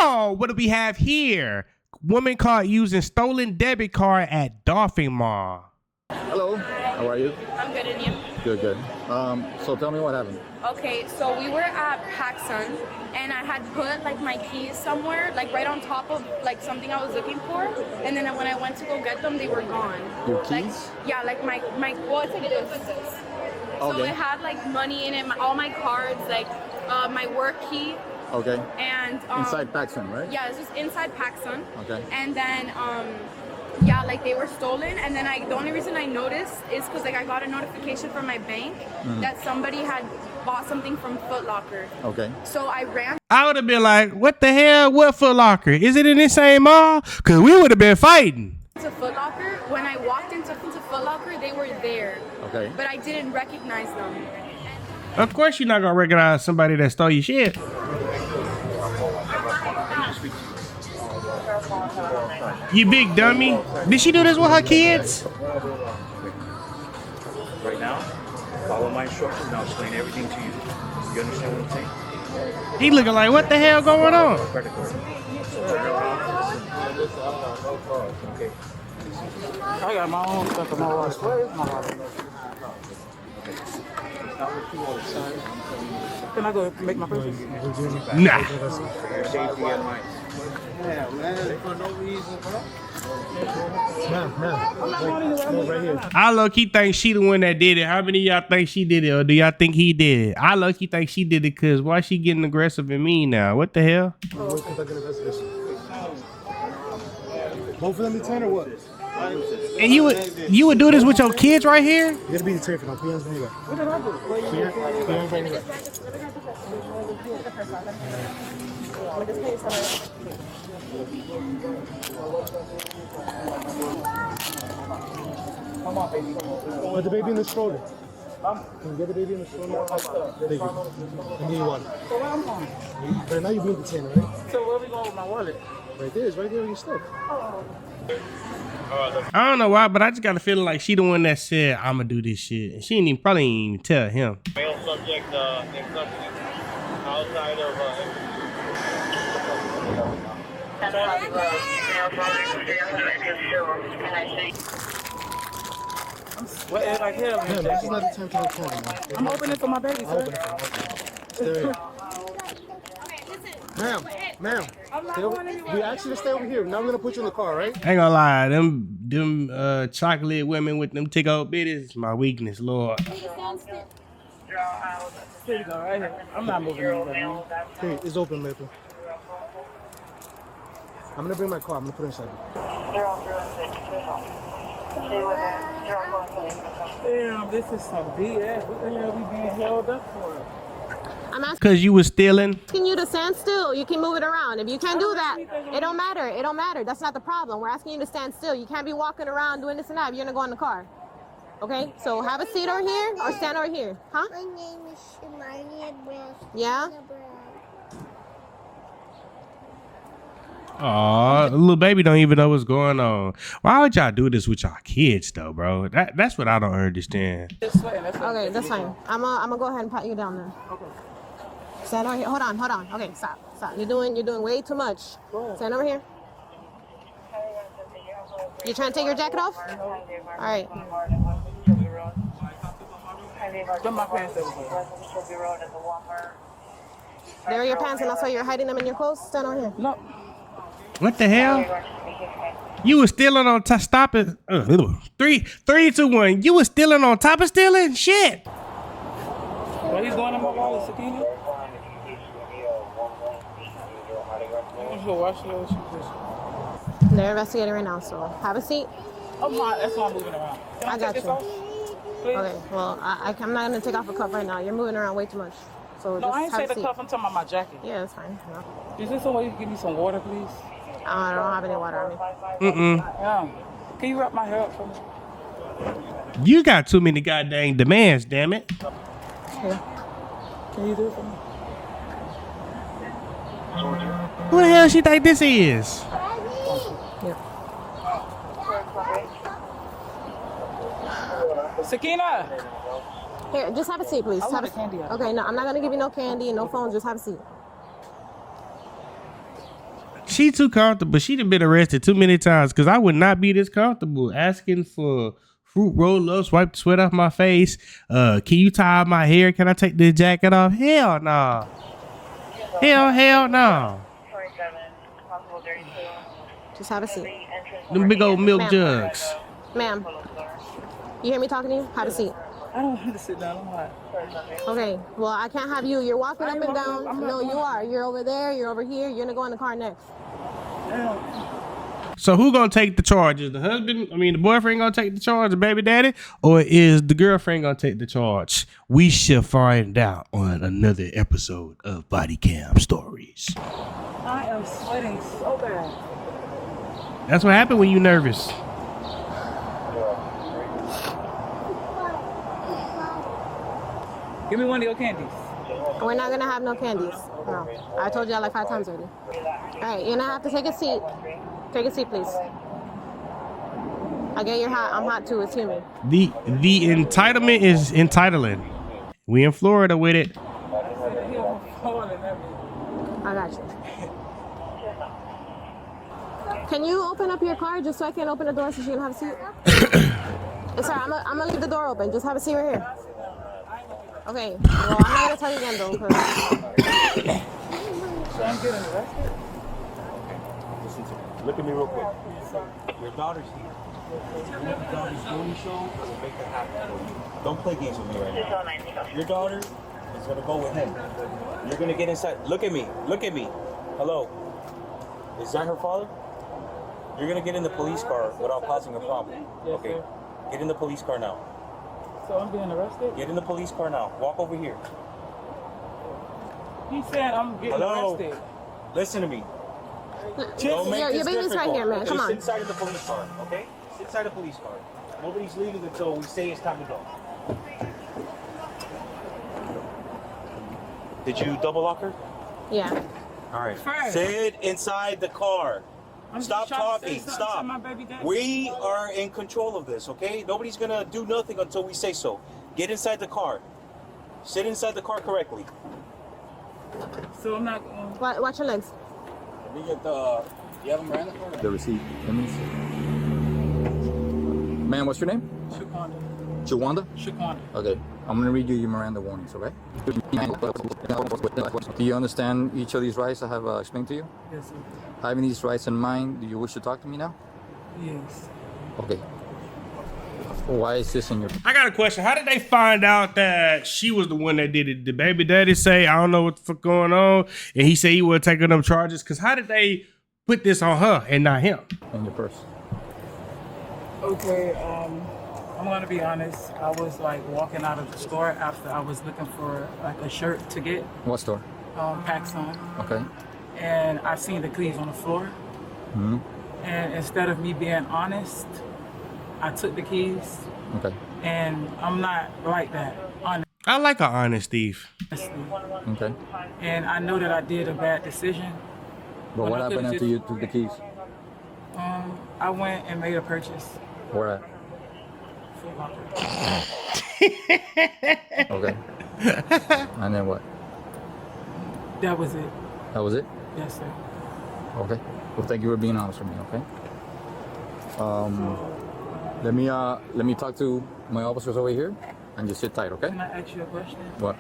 Oh, what do we have here? Woman caught using stolen debit card at Dolphin Mall. Hello, how are you? I'm good, and you? Good, good. So tell me what happened. Okay, so we were at PacSun, and I had put like my keys somewhere, like right on top of like something I was looking for, and then when I went to go get them, they were gone. Your keys? Like, yeah, like my well, it's like this. So Okay. it had like money in it, all my cards, like my work key. Okay. And inside PacSun, right? Yeah, it's just inside PacSun. Okay. And then yeah, like they were stolen, and then the only reason I noticed is because like I got a notification from my bank that somebody had bought something from Foot Locker. Okay. So I ran. I would have been like, what the hell? What Foot Locker? Is it in the same mall? Because we would have been fighting. To Foot Locker. When I walked into Foot Locker, they were there. Okay. But I didn't recognize them. Of course you're not going to recognize somebody that stole your shit. You big dummy. Did she do this with her kids? Right now, follow my instructions and I'll explain everything to you. You understand what I'm saying? He looking like, what the hell going on? Credit card. So turn around. Okay. I got my own stuff in my wallet. Where is my wallet? Can I go make my purchase? Nah. Your safety and mine. Yeah, man, for no reason, bro. Right here. I low-key think she the one that did it. How many of y'all think she did it, or do y'all think he did it? I low-key think she did it because why she getting aggressive and mean now? What the hell? Both of them be 10 or what? And you would do this with your kids right here? You gotta be determined. My PN's right here. What did I do? PN's right here. Come on, baby. Put the baby in the stroller. Can you get the baby in the stroller? There you go. I need your wallet. So where I'm going? Right now you're being detained, right? So where we going with my wallet? Right there. It's right there on your stuff. I don't know why, but I just got a feeling like she the one that said, I'ma do this shit. And she probably ain't even tell him. Male subject in custody outside of What is like hell, man? This is not the time to record, man. I'm opening for my baby, sir. Ma'am, we asked you to stay over here. Now we're gonna put you in the car, right? I ain't gonna lie, them chocolate women with them tick old bitties is my weakness, Lord. Here you go, right here. I'm not moving over, man. Hey, it's open, Maple. I'm gonna bring my car. I'm gonna put it inside. Damn, this is some BS. What the hell we being held up for? I'm asking Cause you was stealing. you to stand still. You can move it around. If you can't do that, it don't matter. It don't matter. That's not the problem. We're asking you to stand still. You can't be walking around doing this and that. You're gonna go in the car. Okay? So have a seat over here or stand over here. Huh? My name is Shimani Edwin. Yeah? Aw, little baby don't even know what's going on. Why would y'all do this with y'all kids though, bro? That's what I don't understand. Okay, that's fine. I'm gonna go ahead and pat you down there. Okay. Stand over here. Hold on. Okay, stop. You're doing way too much. Stand over here. You trying to take your jacket off? All right. Put my pants over here. There are your pants, and that's why you're hiding them in your clothes. Stand over here. No. What the hell? You was stealing on top. Stop it. 3, 2, 1. You was stealing on top of stealing? Shit. What he's going in my wallet, Sakina? They're investigating right now, so have a seat. Oh my, that's why I'm moving around. Can I got take you. this off, please? Okay, well, I'm not gonna take off a cuff right now. You're moving around way too much. So No, just I ain't have say a the seat. cuff. I'm talking about my jacket. Yeah, that's fine. No. Is there some way you can give me some water, please? I don't have any water on me. Yeah. Can you wrap my hair up for me? You got too many goddamn demands, damn it. Yeah. Can you do it for me? Who the hell she think this is? Sakina! Here, just have a seat, please. I Have want a the candy out. Okay, no, I'm not gonna give you no candy, no phone. Just have a seat. She too comfortable. She done been arrested too many times because I would not be this comfortable asking for fruit roll-ups, wipe the sweat off my face. Can you tie my hair? Can I take the jacket off? Hell no. Hell no. Just have a seat. Them big old milk jugs. Ma'am, you hear me talking to you? Have a seat. I don't want to sit down. I'm hot. Okay, well, I can't have you. You're walking up and down. No, you are. You're over there. You're over here. You're going to go in the car next. So who gonna take the charge? Is the husband, the boyfriend gonna take the charge, the baby daddy? Or is the girlfriend gonna take the charge? We shall find out on another episode of Body Cam Stories. I am sweating so bad. That's what happened when you nervous. Give me one of your candies. We're not gonna have no candies. No. I told you that like 5 times already. All right, you're gonna have to take a seat. Take a seat, please. I get you're hot. I'm hot too. It's humid. The entitlement is entitling. We in Florida with it. I got you. Can you open up your car just so I can open the door so she can have a seat? Sorry, I'm gonna leave the door open. Just have a seat right here. Okay. Well, I'm not gonna tell you again though. So I'm getting arrested? Listen to me. Look at me real quick. Your daughter's here. You want your daughter's doing show? We'll make that happen for you. Don't play games with me right now. Your daughter is gonna go with him. You're gonna get inside. Look at me. Look at me. Hello. Is that her father? You're gonna get in the police car without causing a problem. Yes, Okay. sir. Get in the police car now. So I'm being arrested? Get in the police car now. Walk over here. He said I'm getting arrested. Listen to me. Your baby's right here, man. Come Just on. sit inside of the police car, okay? Sit inside the police car. Nobody's leaving until we say it's time to go. Did you double lock her? Yeah. All right. First. Sit inside the car. I'm just Stop trying to say talking. something Stop. to my baby daddy. We are in control of this, okay? Nobody's gonna do nothing until we say so. Get inside the car. Sit inside the car correctly. So I'm not. Watch your legs. Let me get the. You have a Miranda card? The receipt. Let me see. Ma'am, what's your name? Shaquanda. Juwanda? Shaquanda. Okay. I'm gonna read you your Miranda warnings, okay? Do you understand each of these rights I have explained to you? Yes, sir. Having these rights in mind, do you wish to talk to me now? Yes. Okay. Why is this in your... I got a question. How did they find out that she was the one that did it? Did baby daddy say, I don't know what the fuck going on? And he said he would take them charges? Because how did they put this on her and not him? In your purse. Okay, I'm gonna be honest. I was like walking out of the store after I was looking for like a shirt to get. What store? PacSun. Okay. And I seen the keys on the floor. Mm-hmm. And instead of me being honest, I took the keys. Okay. And I'm not like that, honestly. I like an honest thief. Okay. And I know that I did a bad decision. But what happened after you took the keys? I went and made a purchase. Where at? Okay. And then what? That was it. That was it? Yes, sir. Okay. Well, thank you for being honest with me, okay? Let me talk to my officers over here and just sit tight, okay? Can I ask you a question? What?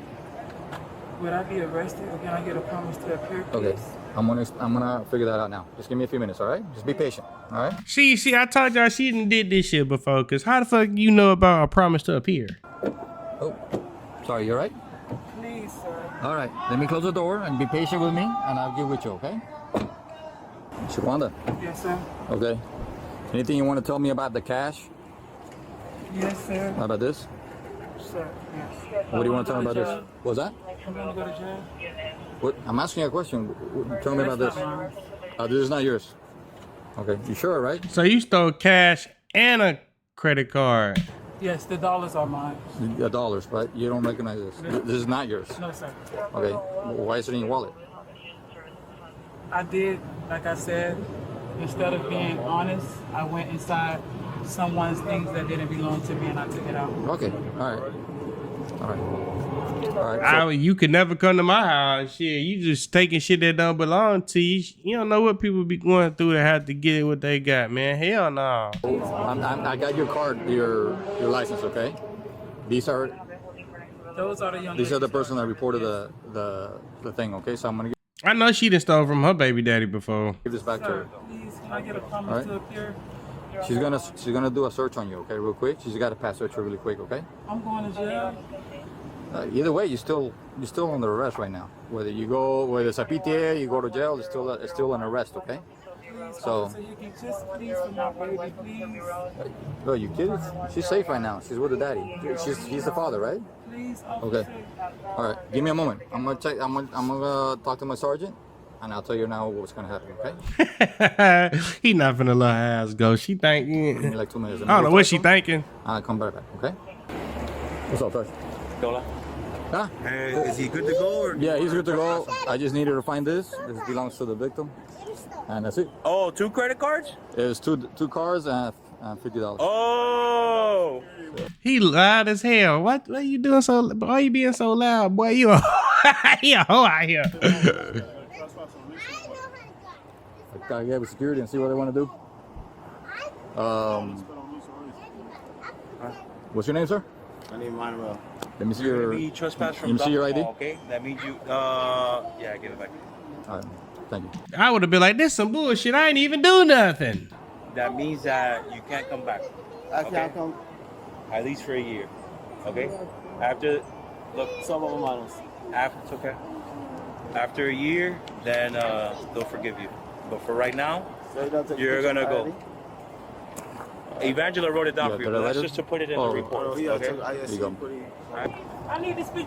Would I be arrested or can I get a promise to appear, please? Okay. I'm gonna figure that out now. Just give me a few minutes, all right? Just be patient, all right? See, I told y'all she didn't did this shit before. Cause how the fuck you know about a promise to appear? Oh, sorry, you all right? Please, sir. All right. Let me close the door and be patient with me, and I'll get with you, okay? Shaquanda. Yes, sir. Okay. Anything you want to tell me about the cash? Yes, sir. How about this? Sir, yes. What do you want to tell me about this? What's that? I'm gonna go to jail. What? I'm asking you a question. Tell me about this. This is not yours. Okay. You sure, right? So you stole cash and a credit card. Yes, the dollars are mine. The dollars, but you don't recognize this. This is not yours. No, sir. Okay. Why is it in your wallet? I did, like I said, instead of being honest, I went inside someone's things that didn't belong to me and I took it out. Okay. All right. All right. All right. You could never come to my house. Shit, you just taking shit that don't belong to you. You don't know what people be going through to have to get what they got, man. Hell no. I got your card, your license. Okay. These are the person that reported the thing. Okay, so I'm gonna I know she done stole from her baby daddy before. give this back to her. Please, can I get a promise to appear? She's gonna do a search on you. Okay, real quick. She's got to pass search her really quick. Okay. I'm going to jail. Either way, you're still under arrest right now. Whether it's a PTA, you go to jail, it's still an arrest. Okay. So. You can just please for my baby, please. Oh, you kidding? She's safe right now. She's with her daddy. He's the father, right? Please, okay. All right. Give me a moment. I'm gonna talk to my sergeant, and I'll tell you now what's gonna happen. Okay? He not finna let her ass go. She thinking. Give me like 2 minutes. I don't know what she thinking. I'll come back. Okay? What's up, Fresh? Dola. Huh? Is he good to go? Or Yeah, he's good to go. I just needed to find this. This belongs to the victim, and that's it. Oh, 2 credit cards? It's two cars and $50. Oh. He loud as hell. What you doing so? Why you being so loud, boy? You a hoe out here. I gotta get with security and see what they want to do. What's your name, sir? My name is Manuel. Let me see your. Be trespass from Let me see your ID. Okay, that means you. Yeah, give it back. All right, thank you. I would have been like, this some bullshit. I ain't even do nothing. That means that you can't come back. I can't come. At least for a year. Okay. After, look. Some of them models. After, okay. After a year, then they'll forgive you. But for right now, you're gonna go. Evangela wrote it down for you. That's just to put it in the report. Oh, yeah, okay. I see. I need to speak.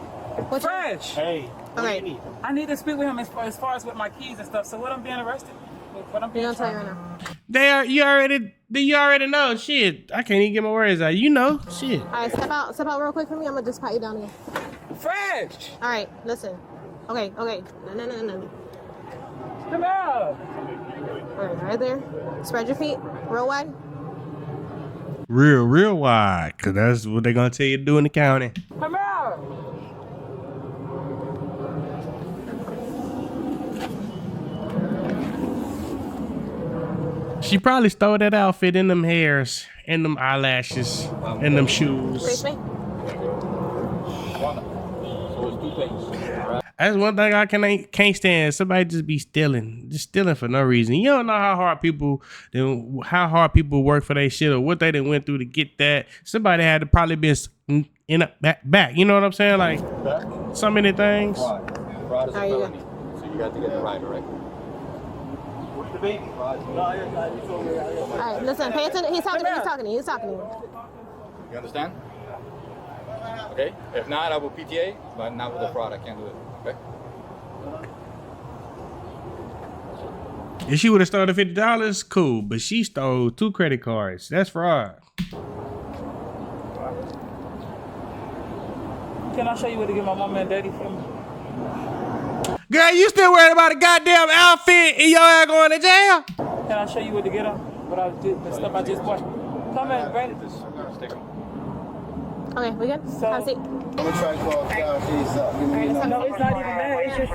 Fresh. Hey. Okay. I need to speak with him as far as with my keys and stuff. So what I'm being arrested? What I'm being I'll tell you right now. You already know. Shit, I can't even get my words out. You know, shit. All right, step out real quick for me. I'm gonna just pat you down again. Fresh. All right, listen. Okay. No. Come out. All right there. Spread your feet real wide. Real wide, cause that's what they're gonna tell you to do in the county. Come out. She probably stole that outfit in them hairs, and them eyelashes, and them shoes. Face me. That's one thing I can't stand. Somebody just be stealing for no reason. You don't know how hard people work for their shit or what they done went through to get that. Somebody had to probably be in a back. You know what I'm saying? Like so many things. Fraud is a felony, so you got to get the right, right? What's the baby? All right, listen. Pay attention. He's talking to you. You understand? Okay. If not, I will PTA, but not with the fraud. I can't do it. Okay. If she would have stolen $50, cool. But she stole 2 credit cards. That's fraud. Can I show you where to get my mama and daddy from? Girl, you still worried about a goddamn outfit and your ass going to jail? Can I show you where to get them? The stuff I just bought. Come in, bring it. Okay, we good? So, have a seat. I'm gonna try to call keys up. No, it's not even that. It's just.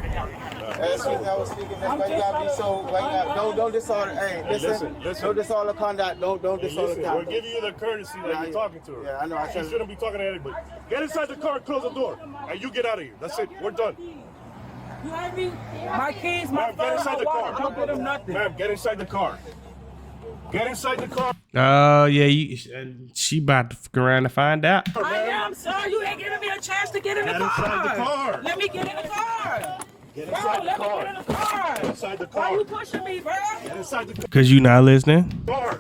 That's what I was thinking. That's why you gotta be so. Don't disorder. Hey, listen. Don't disorder conduct. Don't disorder Listen, conduct. we're giving you the courtesy that you're talking to her. Yeah, I know. She shouldn't be talking to anybody. Get inside the car, close the door, and you get out of here. That's it. We're done. You heard me? My keys, my Ma'am, phone, get inside my the wallet. car. Don't get them nothing. Ma'am, get inside the car. Get inside the car. Oh, yeah. She about to fuck around to find out. I am, sir. You ain't giving me a chance to get in the car. Inside the car. Let me get in the car. Get inside the car. Let me get in the car. Get inside the car. Why you pushing me, bro? Get inside the Cause you not listening. car.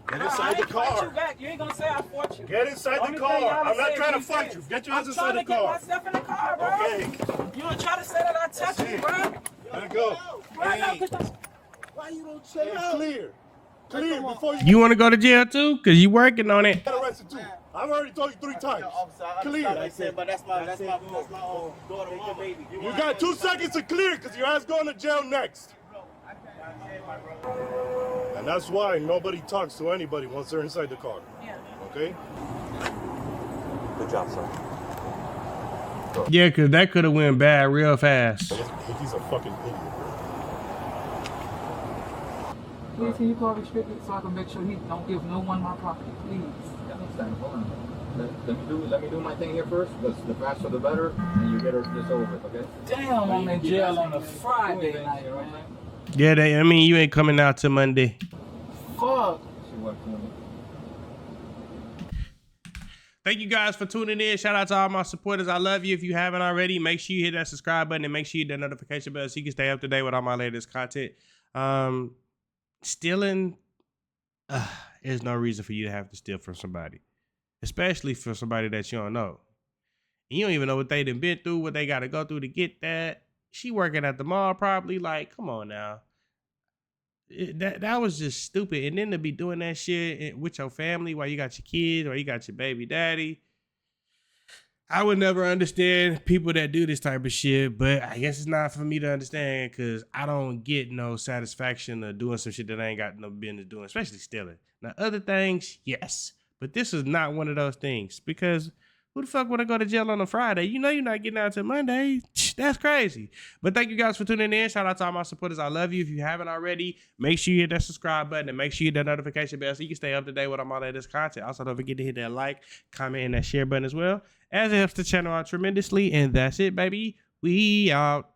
Get inside the I fought you car. back. You ain't gonna say I fought you. Get inside Only the thing car. y'all I'm not say trying to is fight you. Get your ass I'm inside trying the to get car. myself in the car, bro. Okay. You don't try to say that I touched you, bro. Let it go. Right now, 'cause Why you don't chill It's out? clear. Clear before you You want to go to jail too? Cause you working on it. get arrested too. I've already told you 3 times. Clear. But that's my own daughter, my baby. You got 2 seconds to clear because your ass going to jail next. And that's why nobody talks to anybody once they're inside the car. Yeah. Okay? Good job, sir. Yeah, because that could have went bad real fast. He's a fucking idiot. Please, can you call restricted so I can make sure he don't give no one my property, please? Yeah, understand. Hold on. Let me do my thing here first. The faster the better, and you get this over with, okay? Damn, I'm in jail on a Friday night, man. Yeah, I mean, you ain't coming out till Monday. Fuck. Thank you guys for tuning in. Shout out to all my supporters. I love you. If you haven't already, make sure you hit that subscribe button and make sure you hit that notification bell so you can stay up to date with all my latest content. Stealing, there's no reason for you to have to steal from somebody, especially for somebody that you don't know. And you don't even know what they done been through, what they got to go through to get that. She working at the mall probably. Like, come on now. That was just stupid. And then to be doing that shit with your family while you got your kids or you got your baby daddy. I would never understand people that do this type of shit, but I guess it's not for me to understand because I don't get no satisfaction of doing some shit that I ain't got no business doing, especially stealing. Now, other things, yes, but this is not one of those things because who the fuck would I go to jail on a Friday? You know you're not getting out till Monday. That's crazy. But thank you guys for tuning in. Shout out to all my supporters. I love you. If you haven't already, make sure you hit that subscribe button and make sure you hit that notification bell so you can stay up to date with all my latest content. Also, don't forget to hit that like, comment, and that share button as well, as it helps the channel out tremendously. And that's it, baby. We out.